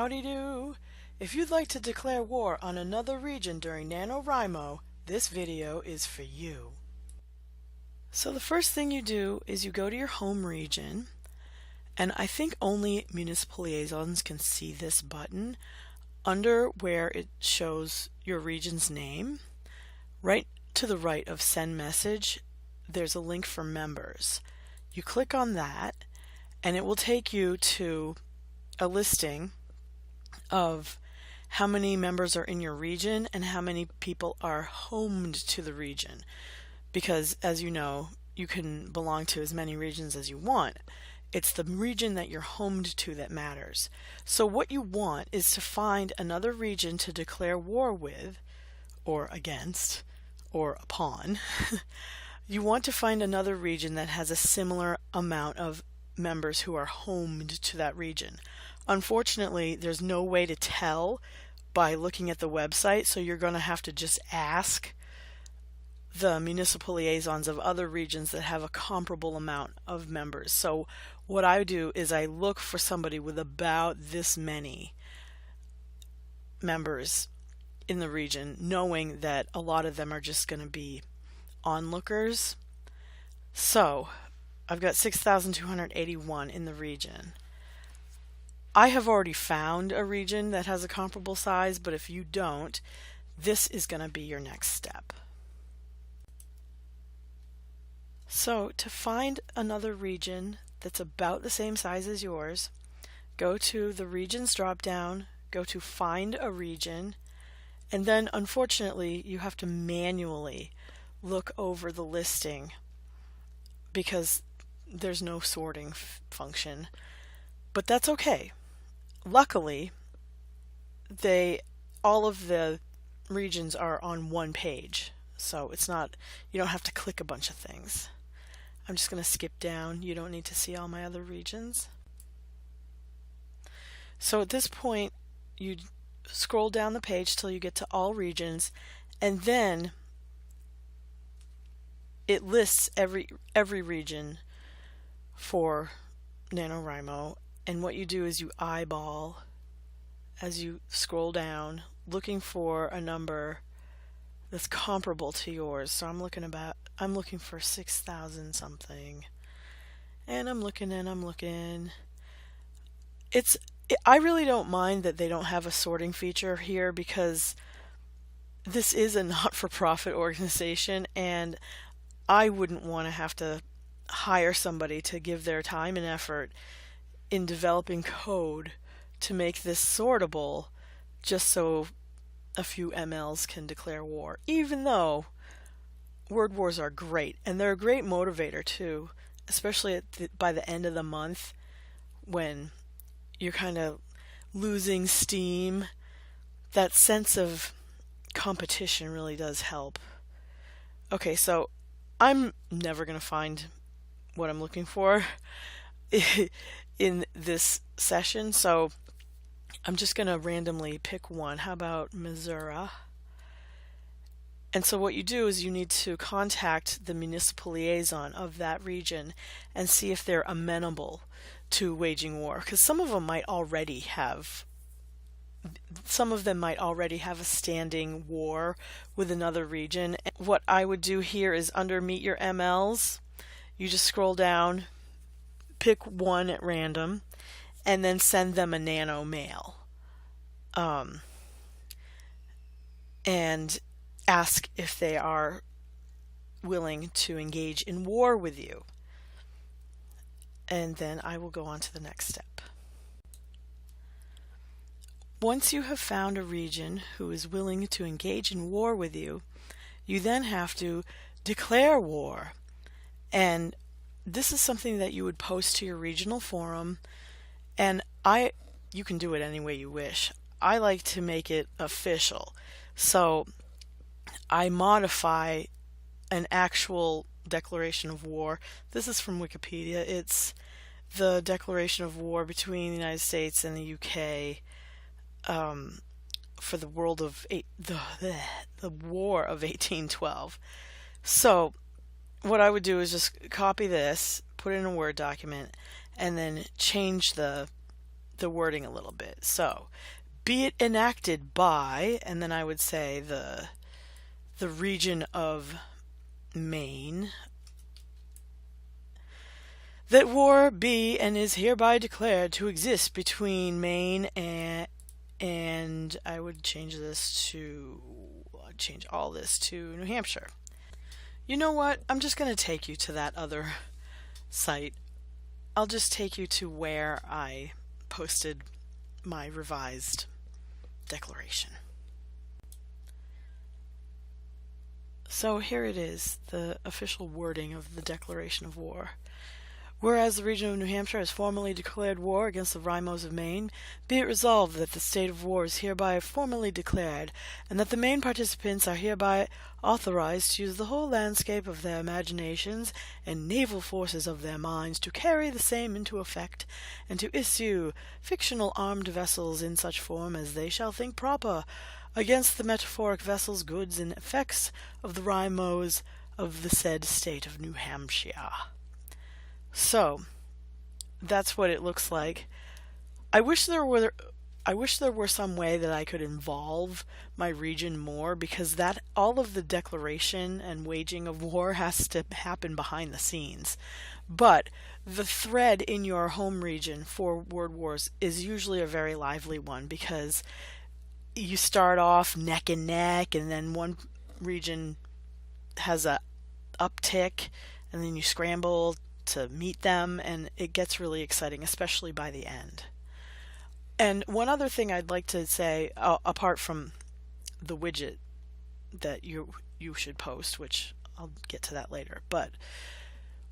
Howdy do! If you'd like to declare war on another region during NaNoWriMo, this video is for you. So the first thing you do is you go to your home region, and I think only Municipal Liaisons can see this button. Under where it shows your region's name, right to the right of Send Message, there's a link for members. You click on that, and it will take you to a listing of how many members are in your region and how many people are homed to the region. Because, as you know, you can belong to as many regions as you want. It's the region that you're homed to that matters. So what you want is to find another region to declare war with, or against, or upon. You want to find another region that has a similar amount of members who are homed to that region. Unfortunately, there's no way to tell by looking at the website, so you're going to have to just ask the municipal liaisons of other regions that have a comparable amount of members. So what I do is I look for somebody with about this many members in the region, knowing that a lot of them are just going to be onlookers. So I've got 6,281 in the region. I have already found a region that has a comparable size, but if you don't, this is going to be your next step. So to find another region that's about the same size as yours, go to the Regions drop-down, go to Find a Region, and then unfortunately you have to manually look over the listing because there's no sorting function. But that's okay. Luckily, all of the regions are on one page, so it's not, you don't have to click a bunch of things. I'm just going to skip down. You don't need to see all my other regions. So at this point, you scroll down the page till you get to all regions, and then it lists every region for NaNoWriMo, and what you do is you eyeball as you scroll down, looking for a number that's comparable to yours. So I'm looking for 6,000 something, and I'm looking. I really don't mind that they don't have a sorting feature here, because this is a not-for-profit organization, and I wouldn't want to have to hire somebody to give their time and effort in developing code to make this sortable just so a few MLs can declare war, even though word wars are great, and they're a great motivator too, especially by the end of the month when you're kind of losing steam. That sense of competition really does help. Okay, so I'm never going to find what I'm looking for in this session, so I'm just going to randomly pick one. How about Missouri? And so what you do is you need to contact the municipal liaison of that region and see if they're amenable to waging war, because some of them might already have a standing war with another region. What I would do here is under Meet Your MLs, you just scroll down, pick one at random, and then send them a nano mail. And ask if they are willing to engage in war with you. And then I will go on to the next step. Once you have found a region who is willing to engage in war with you, you then have to declare war. And this is something that you would post to your regional forum, and you can do it any way you wish. I like to make it official. So I modify an actual declaration of war. This is from Wikipedia. It's the declaration of war between the United States and the UK for the War of 1812. So what I would do is just copy this, put it in a Word document, and then change the the wording a little bit. So, be it enacted by, and then I would say the region of Maine, that war be and is hereby declared to exist between Maine and I would change all this to New Hampshire. You know what? I'm just going to take you to that other site. I'll just take you to where I posted my revised declaration. So here it is, the official wording of the declaration of war. Whereas the region of New Hampshire has formally declared war against the wrimos of Maine, be it resolved that the state of war is hereby formally declared, and that the Maine participants are hereby authorized to use the whole landscape of their imaginations and naval forces of their minds to carry the same into effect, and to issue fictional armed vessels in such form as they shall think proper, against the metaphoric vessels, goods, and effects of the wrimos of the said state of New Hampshire. So, that's what it looks like. I wish there were some way that I could involve my region more, because that all of the declaration and waging of war has to happen behind the scenes. But the thread in your home region for word wars is usually a very lively one, because you start off neck and neck, and then one region has a uptick, and then you scramble to meet them, and it gets really exciting, especially by the end. And one other thing I'd like to say, apart from the widget that you should post, which I'll get to that later, but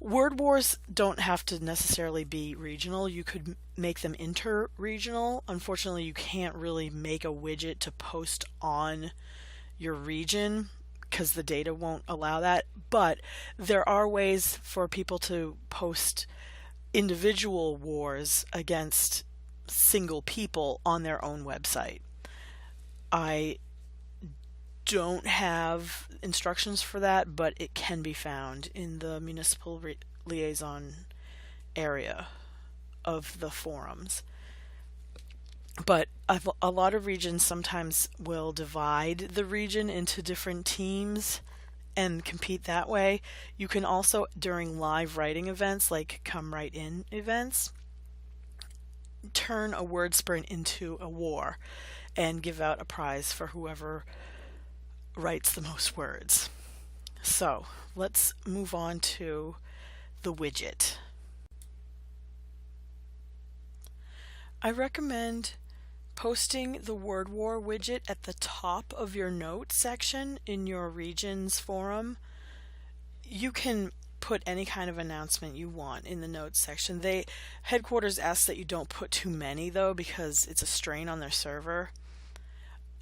word wars don't have to necessarily be regional. You could make them inter-regional. Unfortunately, you can't really make a widget to post on your region because the data won't allow that, but there are ways for people to post individual wars against single people on their own website. I don't have instructions for that, but it can be found in the Municipal Liaison area of the forums. But a lot of regions sometimes will divide the region into different teams and compete that way. You can also, during live writing events, like Come Write In events, turn a word sprint into a war and give out a prize for whoever writes the most words. So let's move on to the widget. I recommend posting the Word War widget at the top of your notes section in your region's forum. You can put any kind of announcement you want in the notes section. Headquarters asks that you don't put too many though, because it's a strain on their server.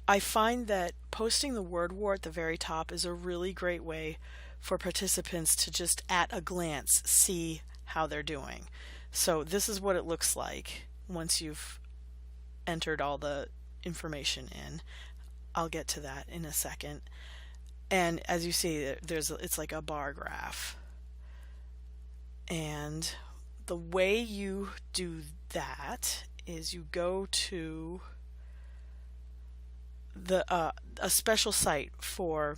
I find that posting the Word War at the very top is a really great way for participants to just at a glance see how they're doing. So this is what it looks like once you've entered all the information in. I'll get to that in a second. And as you see, it's like a bar graph. And the way you do that is you go to a special site for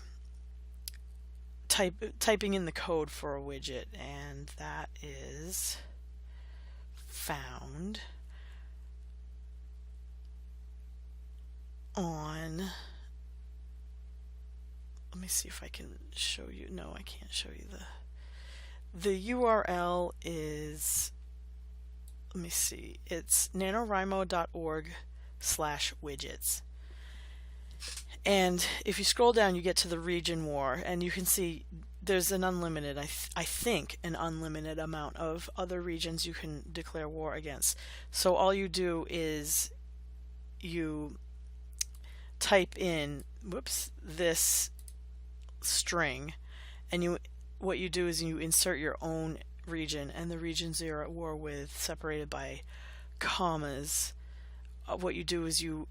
typing in the code for a widget, and that is found on, let me see if I can show you. No, I can't show you the URL is, let me see, it's nanowrimo.org/widgets. And if you scroll down, you get to the region war, and you can see there's an unlimited, I think, an unlimited amount of other regions you can declare war against. So all you do is you type in, this string, and what you do is you insert your own region, and the regions you're at war with, separated by commas. What you do is you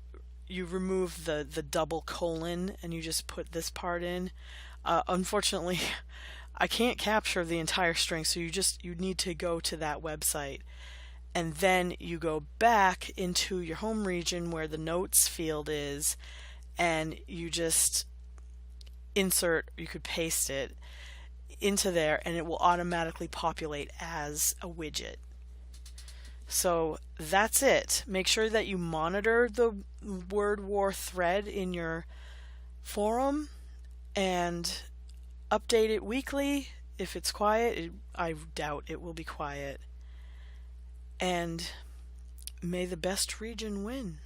remove the double colon, and you just put this part in. Unfortunately, I can't capture the entire string, so you need to go to that website and then you go back into your home region where the notes field is, and you just insert, you could paste it into there, and it will automatically populate as a widget. So that's it. Make sure that you monitor the Wordwar thread in your forum and update it weekly. If it's quiet, I doubt it will be quiet. And may the best region win.